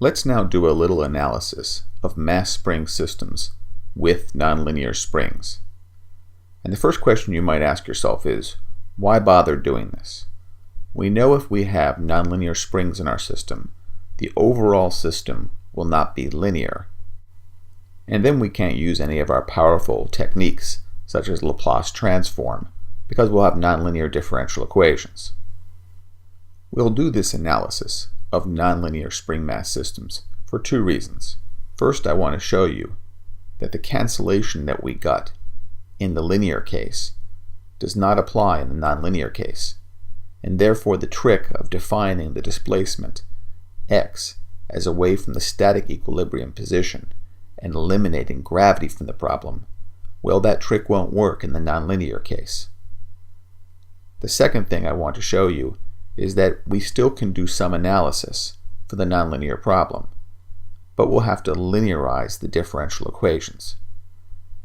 Let's now do a little analysis of mass spring systems with nonlinear springs. And the first question you might ask yourself is, why bother doing this? We know if we have nonlinear springs in our system, the overall system will not be linear. And then we can't use any of our powerful techniques, such as Laplace transform, because we'll have nonlinear differential equations. We'll do this analysis of nonlinear spring mass systems for two reasons. First, I want to show you that the cancellation that we got in the linear case does not apply in the nonlinear case, and therefore the trick of defining the displacement x as away from the static equilibrium position and eliminating gravity from the problem, well, that trick won't work in the nonlinear case. The second thing I want to show you is that we still can do some analysis for the nonlinear problem, but we'll have to linearize the differential equations.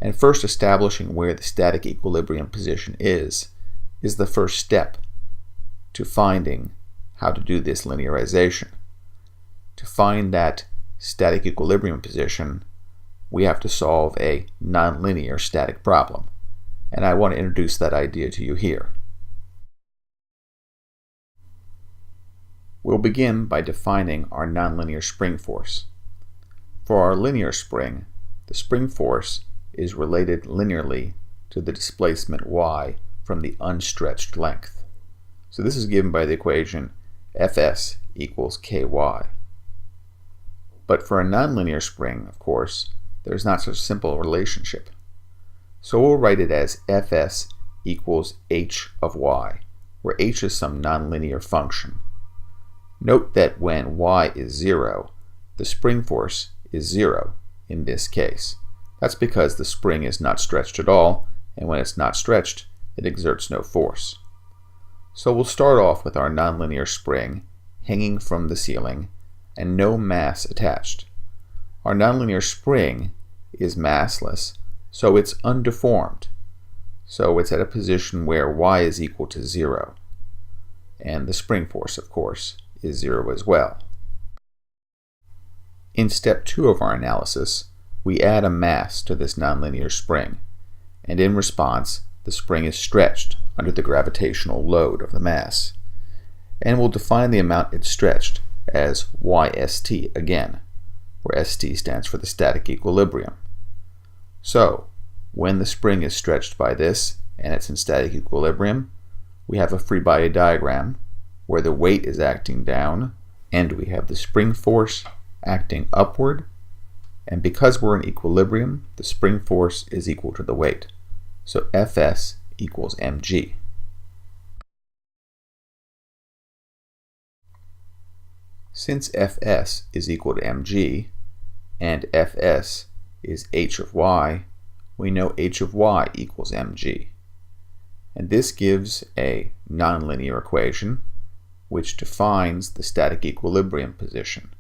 And first, establishing where the static equilibrium position is the first step to finding how to do this linearization. To find that static equilibrium position, we have to solve a nonlinear static problem. And I want to introduce that idea to you here. We'll begin by defining our nonlinear spring force. For our linear spring, the spring force is related linearly to the displacement y from the unstretched length. So this is given by the equation Fs equals ky. But for a nonlinear spring, of course, there's not such a simple relationship. So we'll write it as Fs equals h of y, where h is some nonlinear function. Note that when y is 0, the spring force is 0 in this case. That's because the spring is not stretched at all, and when it's not stretched, it exerts no force. So we'll start off with our nonlinear spring hanging from the ceiling and no mass attached. Our nonlinear spring is massless, so it's undeformed. So it's at a position where y is equal to 0. And the spring force, of course, is 0 as well. In step 2 of our analysis, we add a mass to this nonlinear spring, and in response, the spring is stretched under the gravitational load of the mass. And we'll define the amount it's stretched as yst again, where st stands for the static equilibrium. So, when the spring is stretched by this, and it's in static equilibrium, we have a free body diagram where the weight is acting down, and we have the spring force acting upward, and because we're in equilibrium, the spring force is equal to the weight. So Fs equals mg. Since Fs is equal to mg, and Fs is h of y, we know h of y equals mg. And this gives a nonlinear equation which defines the static equilibrium position,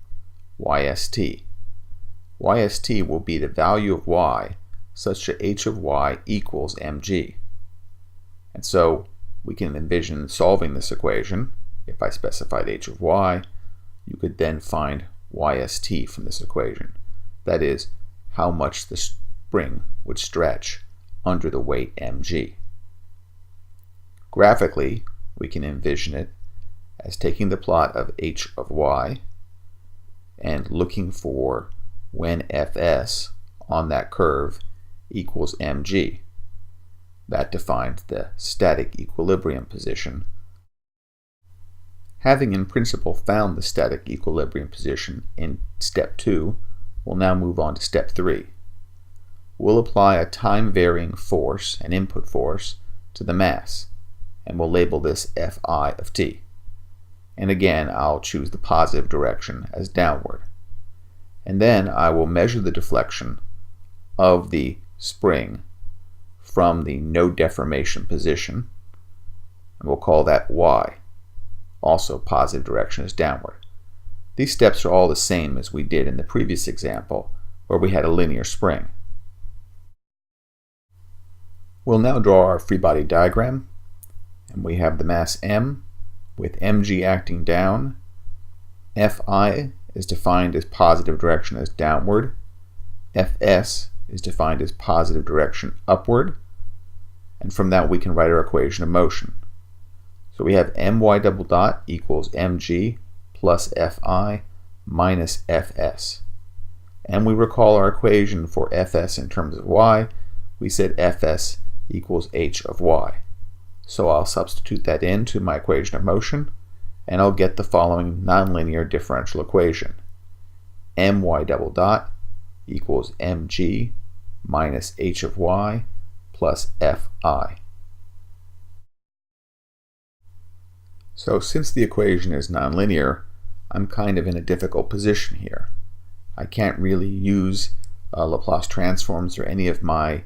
yst. Yst will be the value of y such that h of y equals mg. And so we can envision solving this equation. If I specified h of y, you could then find yst from this equation. That is, how much the spring would stretch under the weight mg. Graphically, we can envision it as taking the plot of h of y and looking for when Fs on that curve equals mg. That defines the static equilibrium position. Having in principle found the static equilibrium position in step 2, we'll now move on to step 3. We'll apply a time-varying force, an input force, to the mass, and we'll label this Fi of t. And again, I'll choose the positive direction as downward. And then I will measure the deflection of the spring from the no deformation position, and we'll call that y. Also, positive direction is downward. These steps are all the same as we did in the previous example, where we had a linear spring. We'll now draw our free body diagram, and we have the mass m with mg acting down, Fi is defined as positive direction as downward. Fs is defined as positive direction upward. And from that we can write our equation of motion. So we have my double dot equals mg plus fi minus fs. And we recall our equation for fs in terms of y. We said fs equals h of y. So I'll substitute that into my equation of motion, and I'll get the following nonlinear differential equation. My double dot equals mg minus h of y plus fi. So since the equation is nonlinear, I'm kind of in a difficult position here. I can't really use Laplace transforms or any of my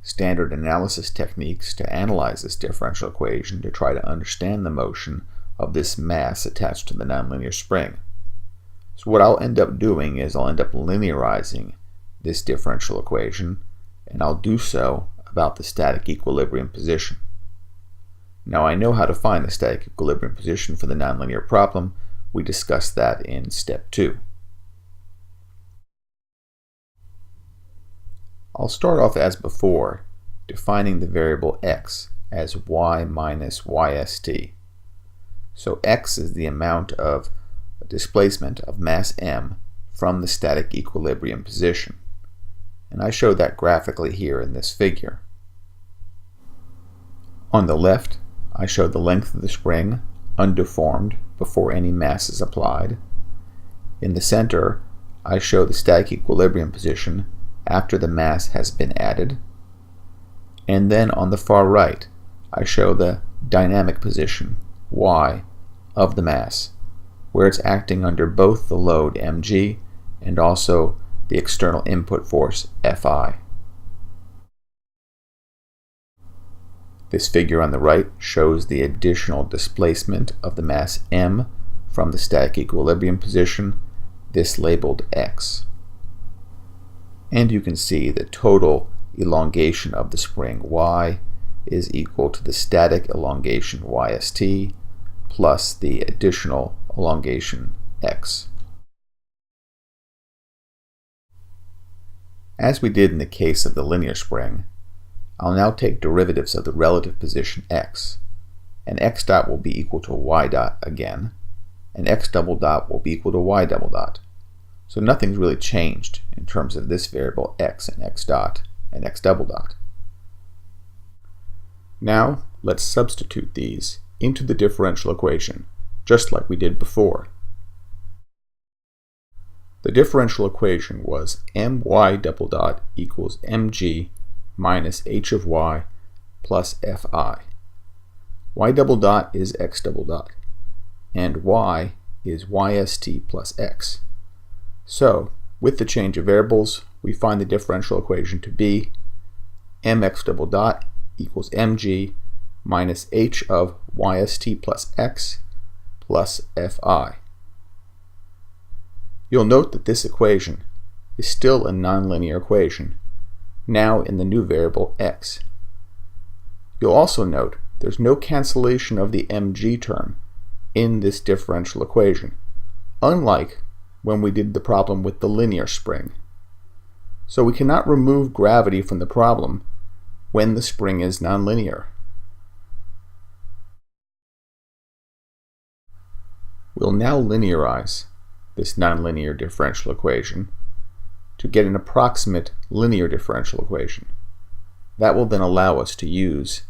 standard analysis techniques to analyze this differential equation to try to understand the motion of this mass attached to the nonlinear spring. So what I'll end up doing is I'll end up linearizing this differential equation, and I'll do so about the static equilibrium position. Now I know how to find the static equilibrium position for the nonlinear problem. We discussed that in step 2. I'll start off as before, defining the variable x as y minus yst. So x is the amount of displacement of mass m from the static equilibrium position. And I show that graphically here in this figure. On the left, I show the length of the spring undeformed before any mass is applied. In the center, I show the static equilibrium position after the mass has been added. And then on the far right, I show the dynamic position, y, of the mass, where it's acting under both the load mg and also the external input force Fi. This figure on the right shows the additional displacement of the mass m from the static equilibrium position, this labeled x. And you can see the total elongation of the spring y is equal to the static elongation yst plus the additional elongation x. As we did in the case of the linear spring, I'll now take derivatives of the relative position x, and x dot will be equal to y dot again, and x double dot will be equal to y double dot. So nothing's really changed in terms of this variable x and x dot and x double dot. Now let's substitute these into the differential equation, just like we did before. The differential equation was my double dot equals mg minus h of y plus fi. Y double dot is x double dot, and y is yst plus x. So, with the change of variables, we find the differential equation to be mx double dot equals mg minus h of yst plus x plus fi. You'll note that this equation is still a nonlinear equation, now in the new variable x. You'll also note there's no cancellation of the mg term in this differential equation, unlike when we did the problem with the linear spring. So we cannot remove gravity from the problem when the spring is nonlinear. We'll now linearize this nonlinear differential equation to get an approximate linear differential equation. That will then allow us to use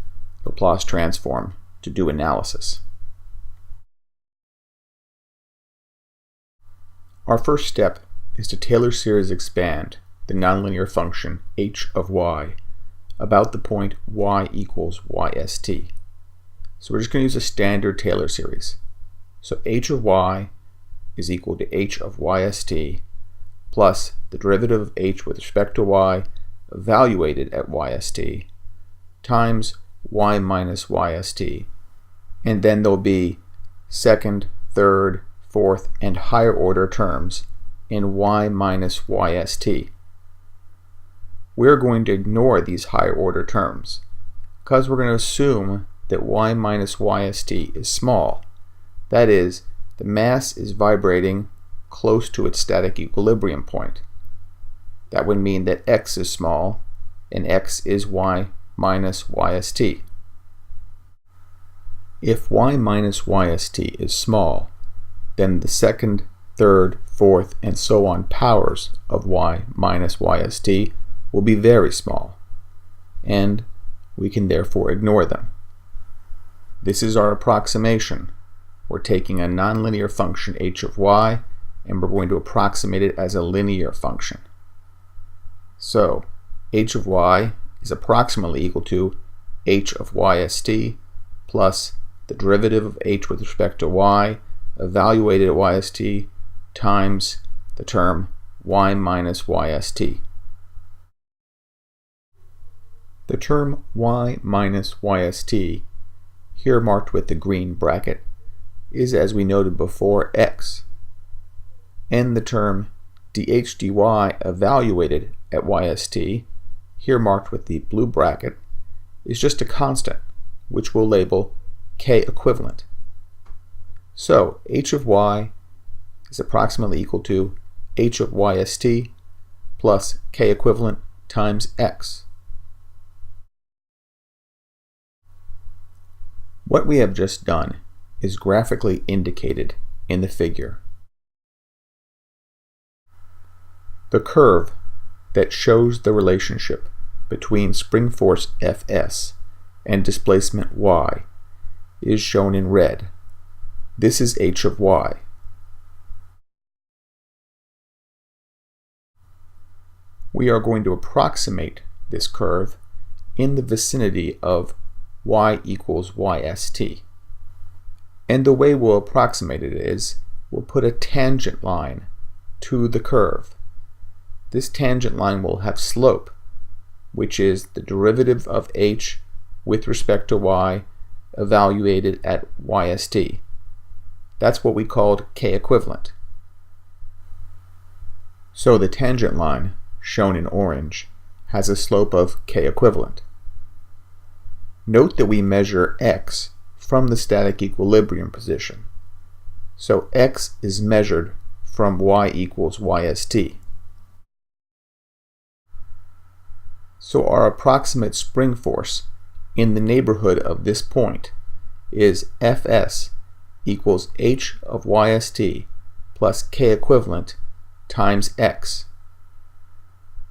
Laplace transform to do analysis. Our first step is to Taylor series expand the nonlinear function h of y about the point y equals yst. So we're just going to use a standard Taylor series. So h of y is equal to h of yst plus the derivative of h with respect to y evaluated at yst times y minus yst, and then there'll be second, third, fourth, and higher order terms in y minus yst. We're going to ignore these higher order terms because we're going to assume that y minus yst is small. That is, the mass is vibrating close to its static equilibrium point. That would mean that x is small and x is y minus yst. If y minus yst is small, then the second, third, fourth, and so on powers of y minus yst will be very small, and we can therefore ignore them. This is our approximation. We're taking a nonlinear function h of y, and we're going to approximate it as a linear function. So h of y is approximately equal to h of yst plus the derivative of h with respect to y evaluated at yst times the term y minus yst. The term y minus yst, here marked with the green bracket, is, as we noted before, x, and the term dh dy evaluated at yst, here marked with the blue bracket, is just a constant, which we'll label k equivalent. So h of y is approximately equal to h of yst plus k equivalent times x. What we have just done is graphically indicated in the figure. The curve that shows the relationship between spring force Fs and displacement y is shown in red. This is h of y. We are going to approximate this curve in the vicinity of y equals yst. And the way we'll approximate it is we'll put a tangent line to the curve. This tangent line will have slope, which is the derivative of h with respect to y evaluated at yst. That's what we called k equivalent. So the tangent line, shown in orange, has a slope of k equivalent. Note that we measure x from the static equilibrium position. So x is measured from y equals yst. So our approximate spring force in the neighborhood of this point is Fs equals h of yst plus k equivalent times x.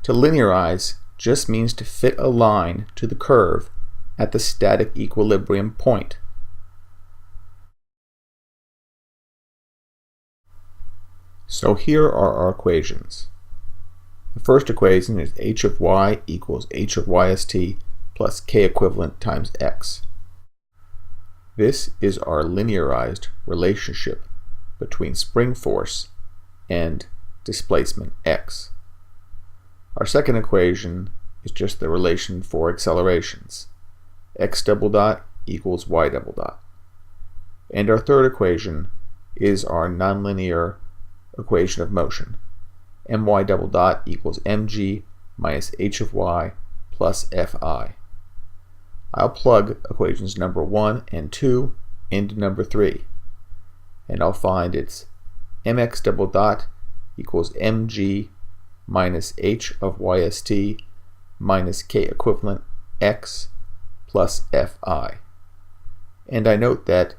To linearize just means to fit a line to the curve at the static equilibrium point. So here are our equations. The first equation is h of y equals h of yst plus k equivalent times x. This is our linearized relationship between spring force and displacement x. Our second equation is just the relation for accelerations. X double dot equals y double dot. And our third equation is our nonlinear equation of motion. My double dot equals mg minus h of y plus fi. I'll plug equations number 1 and 2 into number 3, and I'll find it's mx double dot equals mg minus h of yst minus k equivalent x plus fi. And I note that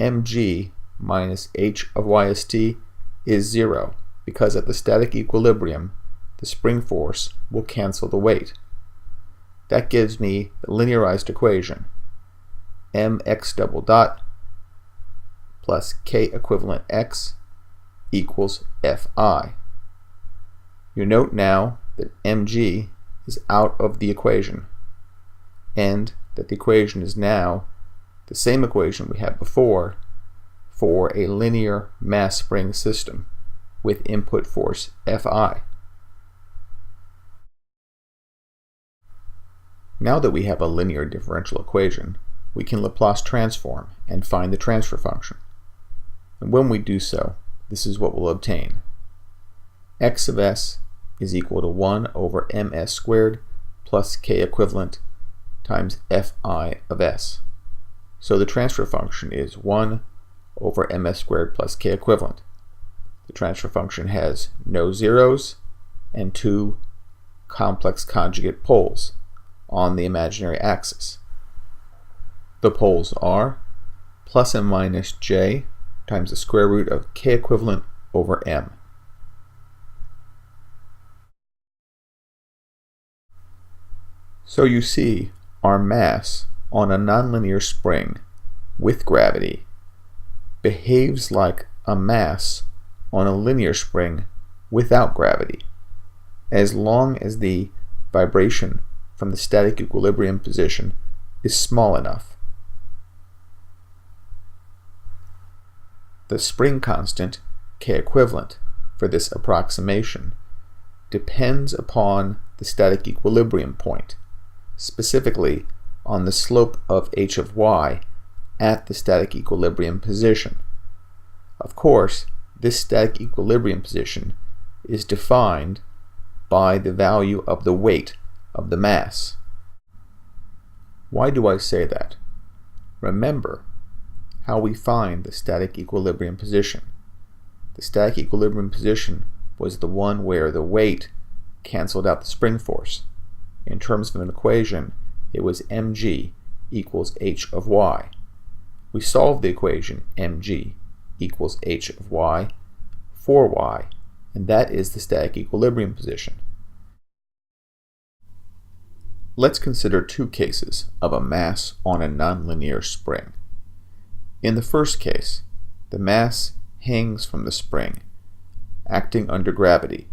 mg minus h of yst is 0, because at the static equilibrium the spring force will cancel the weight. That gives me the linearized equation mx double dot plus k equivalent x equals fi. You note now that mg is out of the equation, and that the equation is now the same equation we had before for a linear mass spring system with input force Fi. Now that we have a linear differential equation, we can Laplace transform and find the transfer function. And when we do so, this is what we'll obtain. X of s is equal to 1 over ms squared plus k equivalent times fi of s. So the transfer function is 1 over ms squared plus k equivalent. the transfer function has no zeros and two complex conjugate poles on the imaginary axis. The poles are plus and minus j times the square root of k equivalent over m. So you see our mass on a nonlinear spring with gravity behaves like a mass on a linear spring without gravity, as long as the vibration from the static equilibrium position is small enough. The spring constant, K equivalent, for this approximation depends upon the static equilibrium point, specifically on the slope of h of y at the static equilibrium position. Of course, this static equilibrium position is defined by the value of the weight of the mass. Why do I say that? Remember how we find the static equilibrium position. The static equilibrium position was the one where the weight canceled out the spring force. In terms of an equation, it was mg equals h of y. We solved the equation mg equals h of y for y, and that is the static equilibrium position. Let's consider two cases of a mass on a nonlinear spring. In the first case, the mass hangs from the spring, acting under gravity,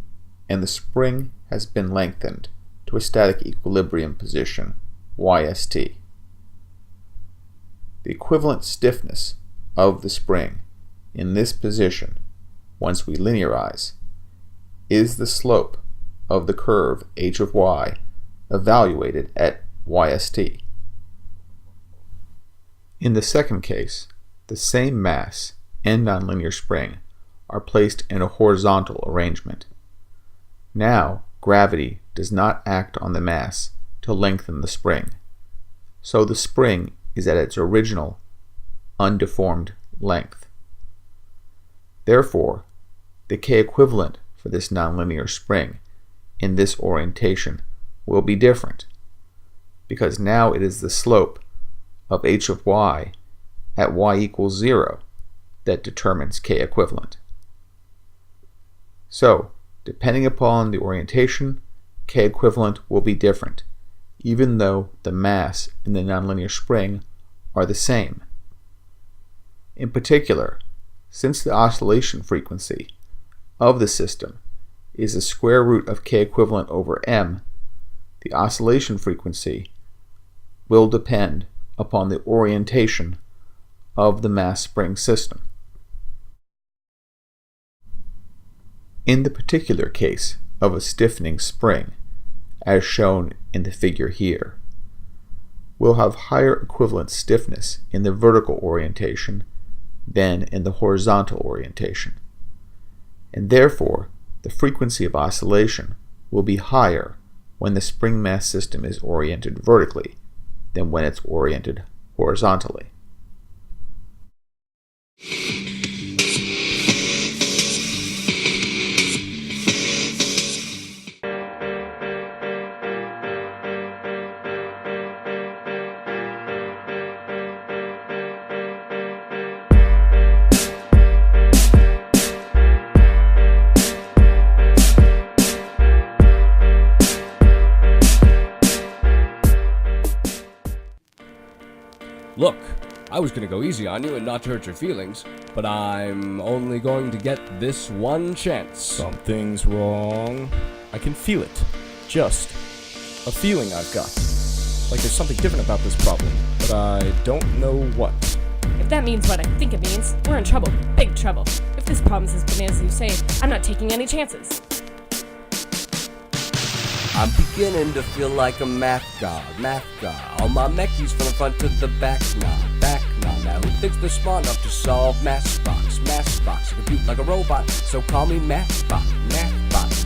and the spring has been lengthened to a static equilibrium position, yst. The equivalent stiffness of the spring in this position, once we linearize, is the slope of the curve h of y evaluated at yst. In the second case, the same mass and nonlinear spring are placed in a horizontal arrangement. Now, gravity does not act on the mass to lengthen the spring, so the spring is at its original, undeformed length. Therefore, the K equivalent for this nonlinear spring in this orientation will be different, because now it is the slope of h of y at y equals 0 that determines K equivalent. So, depending upon the orientation, K equivalent will be different, even though the mass and the nonlinear spring are the same. In particular, since the oscillation frequency of the system is the square root of K equivalent over m, the oscillation frequency will depend upon the orientation of the mass spring system. In the particular case of a stiffening spring, as shown in the figure here, we'll have higher equivalent stiffness in the vertical orientation than in the horizontal orientation, and therefore the frequency of oscillation will be higher when the spring mass system is oriented vertically than when it's oriented horizontally. Look, I was gonna go easy on you and not to hurt your feelings, but I'm only going to get this one chance. Something's wrong. I can feel it. Just a feeling I've got. Like there's something different about this problem, but I don't know what. If that means what I think it means, we're in trouble. Big trouble. If this problem's as bananas as you say, I'm not taking any chances. I'm beginning to feel like a math god. All my mechs from the front to the back now. Now who thinks they're smart enough to solve Mathbox? I compute like a robot, so call me Mathbox.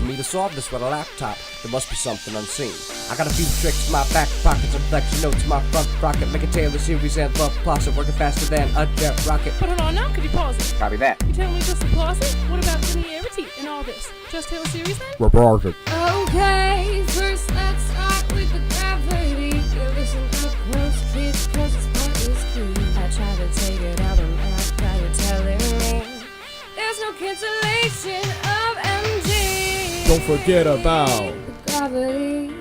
For me to solve this with a laptop, there must be something unseen. I got a few tricks in my back pockets, inflection notes in my front rocket, make a Taylor series and love plus it, working faster than a jet rocket. But hold on now, could you pause it? Copy that. You telling me just applause it? What about linearity in all this? Just Taylor series then? Reported. Okay, first let's start with the gravity. You listen up close, kids, cause this part is key. I try to take it out and act, now you're telling me there's no cancellation of MG. Don't forget about. The gravity,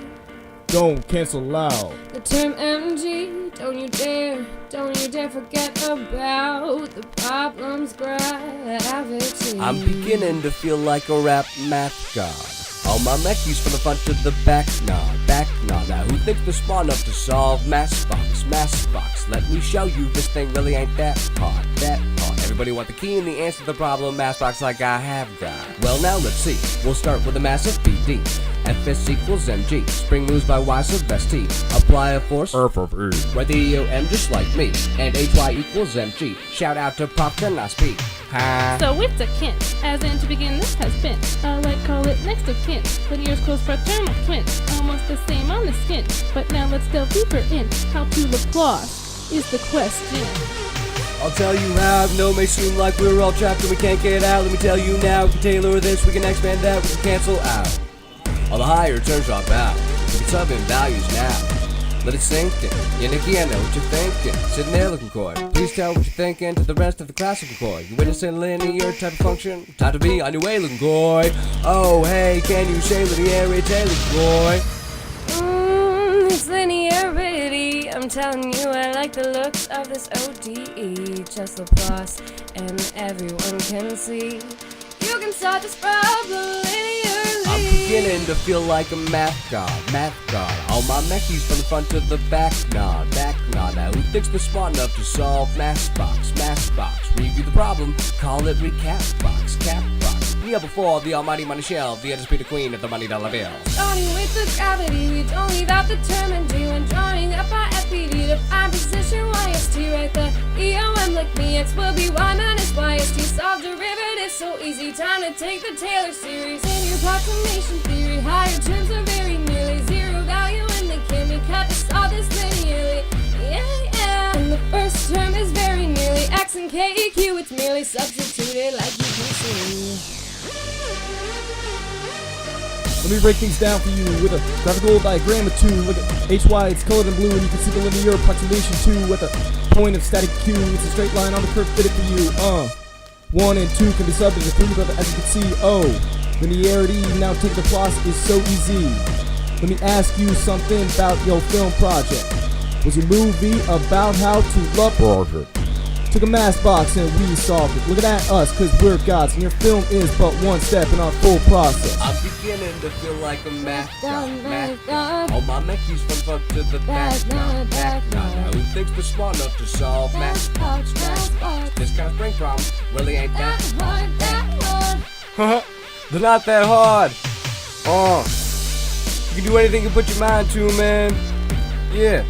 Don't cancel out. the term MG. Don't you dare forget about the problem's gravity. I'm beginning to feel like a rap math god. All my meckies from the front to the back nod. Now who thinks they're smart enough to solve mass box? Let me show you, this thing really ain't that hard. Everybody want the key and the answer to the problem, mass box like I have got. Well now let's see, we'll start with a massive BD. Fs equals mg, spring moves by y sub st. Apply a force, F of E. write the EOM just like me. And hy equals mg, shout out to Pop, can I speak? Ha. So it's akin, as in to begin this has been. I like call it next of kin. Linear's close fraternal twins, almost the same on the skin. But now let's delve deeper in. How to Laplace is the question. I'll tell you how. I know it may seem like we're all trapped and we can't get out. Let me tell you now, we can tailor this, we can expand that, we can cancel out. All the higher terms drop out. We can sub in values now. Let it sink in. Yeah, Nikki, I know what you're thinking. Sitting there looking coy. Please tell what you're thinking to the rest of the classical coy. You witnessing linear type of function? Time to be on your way looking coy. Oh, hey, can you say linearity, Taylor coy? It's linearity. I'm telling you, I like the looks of this ODE. Just Laplace, and everyone can see you can solve this problem linearly. I'm beginning to feel like a math god. All my meckies from the front to the back nod. Now who thinks they're smart enough to solve mass box? Review the problem, call it recap box. Yeah, before the almighty money shell, the undisputed queen of the money dollar bill. Starting with the gravity, we don't leave out the term and do. And drawing up our FPD to find position YST. Right, the EOM like me, X will be Y minus YST. Solve derivatives so easy, time to take the Taylor series. In your approximation theory, higher terms are very nearly zero value and they can be cut to solve this linearly. Yeah. And the first term is very nearly X and K EQ, it's merely substituted like you can see. Let me break things down for you with a graphical diagram of 2. Look at HY, it's colored in blue, and you can see the linear approximation 2 at the point of static Q. It's a straight line on the curve fitted for you. 1 and 2 can be subbed into 3, but as you can see, linearity, now take the plus is so easy. Let me ask you something about your film project. Was your movie about how to love project? Took a math box and we solved it. Look at us, cause we're gods, and your film is but one step in our full process. I'm beginning to feel like a math god. All my meckies from front to the back nod. Now who thinks they're smart enough to solve mass box? This kind of spring problem really ain't that hard. They're not that hard. You can do anything you put your mind to, man. Yeah.